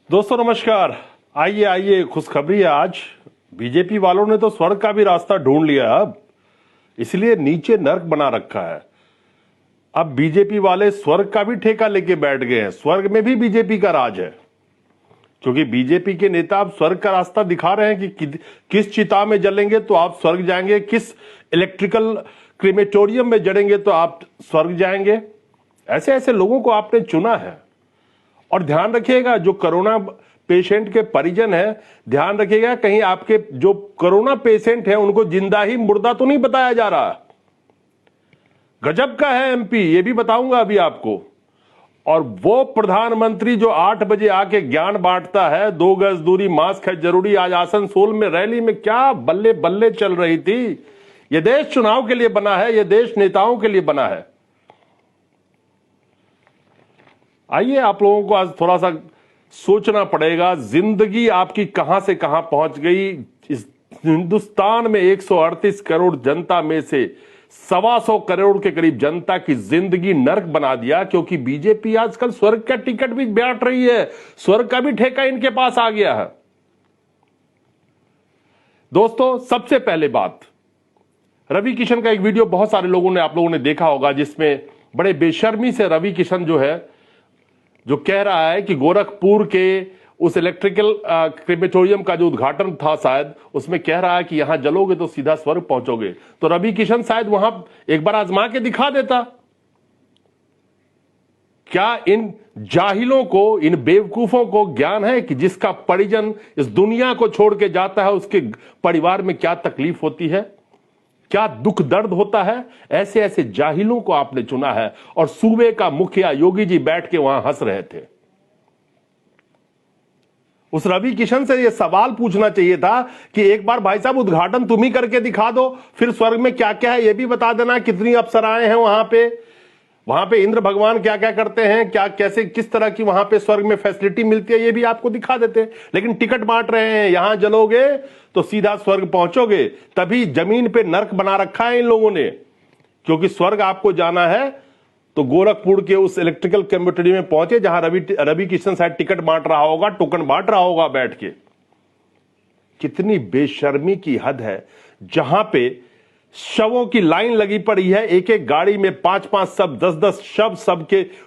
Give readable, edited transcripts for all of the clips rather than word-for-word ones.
दोस्तों नमस्कार। आइए आइए, खुशखबरी है आज। बीजेपी वालों ने तो स्वर्ग का भी रास्ता ढूंढ लिया अब, इसलिए नीचे नर्क बना रखा है। अब बीजेपी वाले स्वर्ग का भी ठेका लेके बैठ गए हैं। स्वर्ग में भी बीजेपी का राज है, क्योंकि बीजेपी के नेता अब स्वर्ग का रास्ता दिखा रहे हैं कि किस चिता में जलेंगे तो आप स्वर्ग जाएंगे, किस इलेक्ट्रिकल क्रीमेटोरियम में जड़ेंगे तो आप स्वर्ग जाएंगे। ऐसे ऐसे लोगों को आपने चुना है। और ध्यान रखिएगा, जो कोरोना पेशेंट के परिजन हैं, ध्यान रखिएगा कहीं आपके जो कोरोना पेशेंट हैं उनको जिंदा ही मुर्दा तो नहीं बताया जा रहा। गजब का है एमपी, ये भी बताऊंगा अभी आपको। और वो प्रधानमंत्री जो 8 बजे आके ज्ञान बांटता है, 2 गज दूरी, मास्क है जरूरी, आज आसनसोल में रैली में क्या बल्ले बल्ले चल रही थी। यह देश चुनाव के लिए बना है, यह देश नेताओं के लिए बना है। आइए, आप लोगों को आज थोड़ा सा सोचना पड़ेगा, जिंदगी आपकी कहां से कहां पहुंच गई। इस हिंदुस्तान में 138 करोड़ जनता में से 125 करोड़ के करीब जनता की जिंदगी नर्क बना दिया, क्योंकि बीजेपी आजकल स्वर्ग का टिकट भी बांट रही है। स्वर्ग का भी ठेका इनके पास आ गया है। दोस्तों, सबसे पहले बात, रवि किशन का एक वीडियो बहुत सारे लोगों ने, आप लोगों ने देखा होगा, जिसमें बड़े बेशर्मी से रवि किशन जो कह रहा है कि गोरखपुर के उस इलेक्ट्रिकल क्रीमेटोरियम का जो उद्घाटन था, शायद उसमें कह रहा है कि यहां जलोगे तो सीधा स्वर्ग पहुंचोगे। तो रवि किशन शायद वहां एक बार आजमा के दिखा देता। क्या इन जाहिलों को, इन बेवकूफों को ज्ञान है कि जिसका परिजन इस दुनिया को छोड़ के जाता है उसके परिवार में क्या तकलीफ होती है, क्या दुख दर्द होता है। ऐसे ऐसे जाहिलों को आपने चुना है। और सूबे का मुखिया योगी जी बैठ के वहां हंस रहे थे। उस रवि किशन से यह सवाल पूछना चाहिए था कि एक बार भाई साहब उद्घाटन तुम ही करके दिखा दो, फिर स्वर्ग में क्या क्या है यह भी बता देना, कितनी अप्सराएं हैं वहां पे इंद्र भगवान क्या क्या करते हैं, क्या कैसे किस तरह की वहां पे स्वर्ग में फैसिलिटी मिलती है, ये भी आपको दिखा देते। लेकिन टिकट बांट रहे हैं, यहां जलोगे तो सीधा स्वर्ग पहुंचोगे। तभी जमीन पे नर्क बना रखा है इन लोगों ने, क्योंकि स्वर्ग आपको जाना है तो गोरखपुर के उस इलेक्ट्रिकल कैम्पटी में पहुंचे, जहां रवि किशन शायद टिकट बांट रहा होगा, टोकन बांट रहा होगा बैठ के। कितनी बेशर्मी की हद है, जहां पे शवों की लाइन लगी पड़ी है, एक एक गाड़ी में 5-5 शव, 10-10 शव,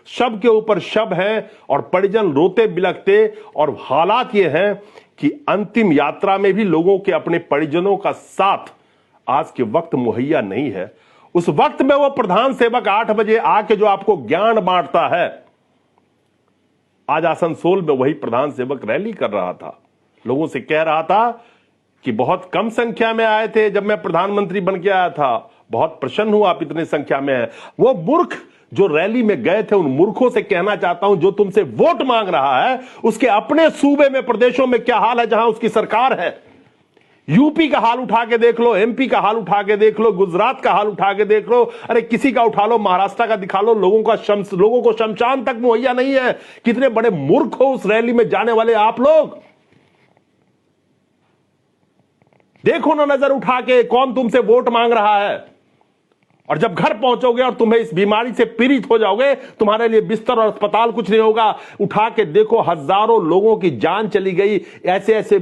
शव के ऊपर शव हैं, और परिजन रोते बिलखते। और हालात ये हैं कि अंतिम यात्रा में भी लोगों के अपने परिजनों का साथ आज के वक्त मुहैया नहीं है। उस वक्त में वो प्रधान सेवक 8 बजे आके जो आपको ज्ञान बांटता है, आज आसनसोल में वही प्रधान सेवक रैली कर रहा था, लोगों से कह रहा था कि बहुत कम संख्या में आए थे जब मैं प्रधानमंत्री बन के आया था, बहुत प्रसन्न हूं आप इतने संख्या में हैं। वो मूर्ख जो रैली में गए थे, उन मूर्खों से कहना चाहता हूं, जो तुमसे वोट मांग रहा है, उसके अपने सूबे में, प्रदेशों में क्या हाल है जहां उसकी सरकार है। यूपी का हाल उठा के देख लो, एमपी का हाल उठा के देख लो, गुजरात का हाल उठा के देख लो, अरे किसी का उठा लो, महाराष्ट्र का दिखा लो। लोगों को शमशान तक मुहैया नहीं है। कितने बड़े मूर्ख हो उस रैली में जाने वाले आप लोग। देखो ना नजर उठा के कौन तुमसे वोट मांग रहा है। और जब घर पहुंचोगे और तुम्हें इस बीमारी से पीड़ित हो जाओगे, तुम्हारे लिए बिस्तर और अस्पताल कुछ नहीं होगा। उठा के देखो, हजारों लोगों की जान चली गई, ऐसे ऐसे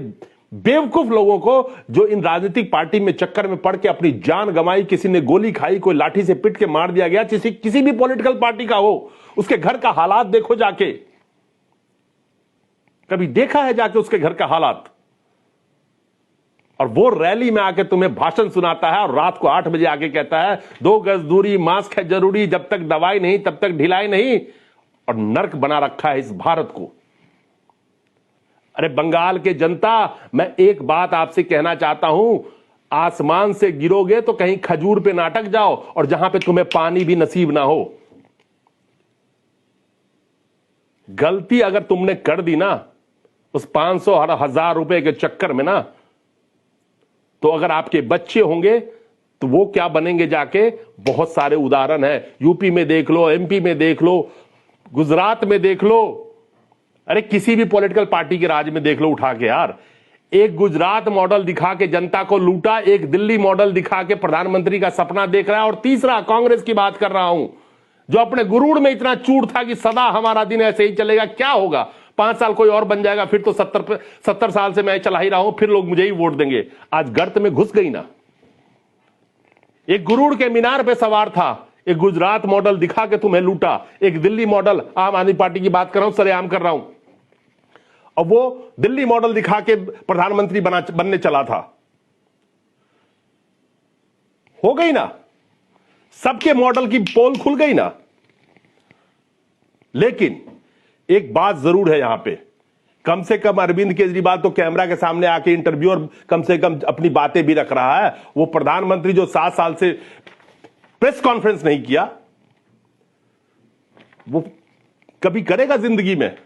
बेवकूफ लोगों को जो इन राजनीतिक पार्टी में चक्कर में पड़ के अपनी जान गंवाई। किसी ने गोली खाई, कोई लाठी से पिट के मार दिया गया, किसी भी पॉलिटिकल पार्टी का हो, उसके घर का हालात देखो जाके। कभी देखा है जाके उसके घर का हालात? और वो रैली में आके तुम्हें भाषण सुनाता है, और रात को 8 बजे आके कहता है 2 गज दूरी, मास्क है जरूरी, जब तक दवाई नहीं तब तक ढिलाई नहीं। और नर्क बना रखा है इस भारत को। अरे बंगाल के जनता, मैं एक बात आपसे कहना चाहता हूं, आसमान से गिरोगे तो कहीं खजूर पे नाटक जाओ, और जहां पे तुम्हें पानी भी नसीब ना हो। गलती अगर तुमने कर दी ना उस 500 और 1000 रुपए के चक्कर में ना, तो अगर आपके बच्चे होंगे तो वो क्या बनेंगे जाके, बहुत सारे उदाहरण है। यूपी में देख लो, एमपी में देख लो, गुजरात में देख लो, अरे किसी भी पॉलिटिकल पार्टी के राज में देख लो उठा के यार। एक गुजरात मॉडल दिखा के जनता को लूटा, एक दिल्ली मॉडल दिखा के प्रधानमंत्री का सपना देख रहा है, और तीसरा कांग्रेस की बात कर रहा हूं, जो अपने गुरूर में इतना चूर था कि सदा हमारा दिन ऐसे ही चलेगा। क्या होगा? 5 साल कोई और बन जाएगा, फिर तो 70 साल से मैं चला ही रहा हूं, फिर लोग मुझे ही वोट देंगे। आज गर्त में घुस गई ना। एक गुरूर के मीनार पे सवार था, एक गुजरात मॉडल दिखा के तुम्हें लूटा, एक दिल्ली मॉडल, आम आदमी पार्टी की बात कर रहा हूं, सरेआम कर रहा हूं, और वो दिल्ली मॉडल दिखा के प्रधानमंत्री बनने चला था। हो गई ना, सबके मॉडल की पोल खुल गई ना। लेकिन एक बात जरूर है यहां पे, कम से कम अरविंद केजरीवाल तो कैमरा के सामने आके इंटरव्यू और कम से कम अपनी बातें भी रख रहा है। वो प्रधानमंत्री जो 7 साल से प्रेस कॉन्फ्रेंस नहीं किया, वो कभी करेगा जिंदगी में?